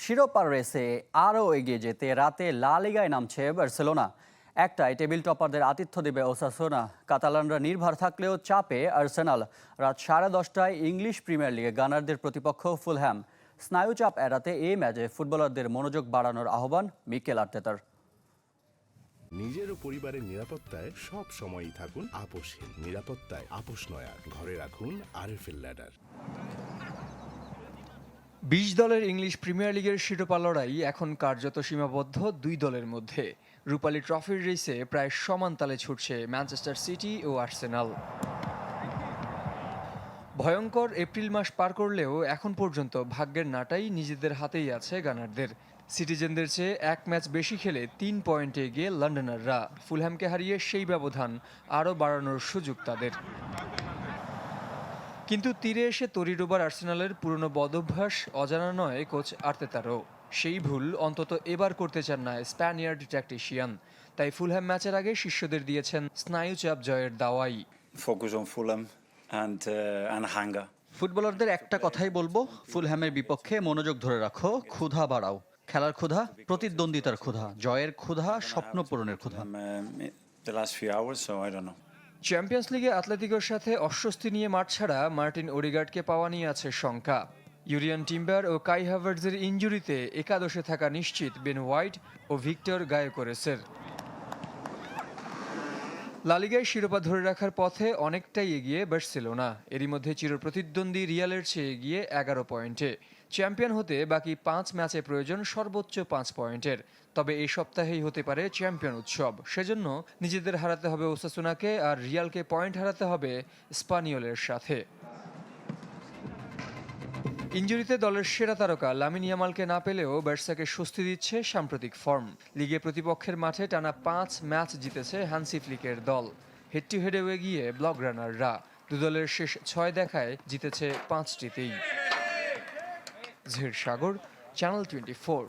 শিরোপার রেসে আরও এগিয়ে যেতে রাতে লা লিগায় নামছে বার্সেলোনা। একটাই টেবিল টপারদের আতিথ্য দেবে ওসাসুনা। কাতালানরা নির্ভর থাকলেও চাপে আর্সেনাল। রাত 10:30টায় ইংলিশ প্রিমিয়ার লিগে গানারদের প্রতিপক্ষ ফুলহ্যাম। স্নায়ুচাপ এড়াতে এই ম্যাচে ফুটবলারদের মনোযোগ বাড়ানোর আহ্বান মিকেল আর্তেতার। নিজের ও পরিবারের নিরাপত্তায় সব সময়ই থাকুন আপোষহীন। নিরাপত্তায় আপোষ নয় আর। ঘরে রাখুন আরএফএল ল্যাডার। ২০ দলের ইংলিশ প্রিমিয়ার লিগের শিরোপা লড়াই এখন কার্যত সীমাবদ্ধ দুই দলের মধ্যে। রূপালী ট্রফির রেসে প্রায় সমান তালে ছুটছে ম্যানচেস্টার সিটি ও আর্সেনাল। ভয়ঙ্কর এপ্রিল মাস পার করলেও এখন পর্যন্ত ভাগ্যের নাটাই নিজেদের হাতেই আছে গানারদের। সিটিজেনদের চেয়ে এক ম্যাচ বেশি খেলে ৩ পয়েন্টে এগিয়ে লন্ডনাররা। ফুলহ্যামকে হারিয়ে সেই ব্যবধান আরও বাড়ানোর সুযোগ তাদের। কিন্তু তীরে এসে তরি ডোবার আর্সেনালের পুরনো বদভ্যাস অজানা নয় কোচ আর্তেতারও। সেই ভুল অন্তত এবার করতে চান না স্প্যানিয়ার্ড ট্যাকটিশিয়ান। তাই ফুলহ্যাম ম্যাচের আগে শিষ্যদের দিয়েছেন স্নায়ুচাপ জয়ের দাওয়াই। Focus on Fulham and hunger. ফুটবলারদের একটা কথাই বলবো, ফুলহ্যামের বিপক্ষে মনোযোগ ধরে রাখো, ক্ষুধা বাড়াও। খেলার ক্ষুধা, প্রতিদ্বন্দ্বিতার ক্ষুধা, জয়ের ক্ষুধা, স্বপ্ন পূরণের ক্ষুধা। The last few hours, so I don't know. Champions লিগে আতলেতিকোর সাথে অস্বস্তি নিয়ে মাঠ ছাড়া মার্টিন ওডিগার্ডকে পাওয়া নিয়ে আছে শঙ্কা। ইউরিয়ান টিম্বার ও কাই হাভার্টজের ইনজুরিতে একাদশে থাকা নিশ্চিত বেন হোয়াইট ও ভিক্টর গায়োকোরেসের। লা লিগায় শিরোপা ধরে রাখার পথে অনেকটাই এগিয়ে বার্সেলোনা। এরই মধ্যে চিরপ্রতিদ্বন্দ্বী রিয়ালের চেয়ে এগিয়ে 11 পয়েন্টে। চ্যাম্পিয়ন হতে বাকি 5 ম্যাচে প্রয়োজন সর্বোচ্চ 5 পয়েন্টের। তবে এই সপ্তাহেই হতে পারে চ্যাম্পিয়ন উৎসব। সেজন্য নিজেদের হারাতে হবে ওসাসুনাকে, আর রিয়ালকে পয়েন্ট হারাতে হবে স্পানিওলের সাথে। ইনজুরিতে দলের সেরা তারকা লামিন ইয়ামালকে না পেলেও বার্সাকে স্বস্তি দিচ্ছে সাম্প্রতিক ফর্ম। লিগে প্রতিপক্ষের মাঠে টানা 5 ম্যাচ জিতেছে হান্সি ফ্লিকের দল। হেড টু হেডেও এগিয়ে ব্লগ রানাররা। দু দলের শেষ 6 দেখায় জিতেছে 5টিতেই। জহির সাগর, চ্যানেল 24।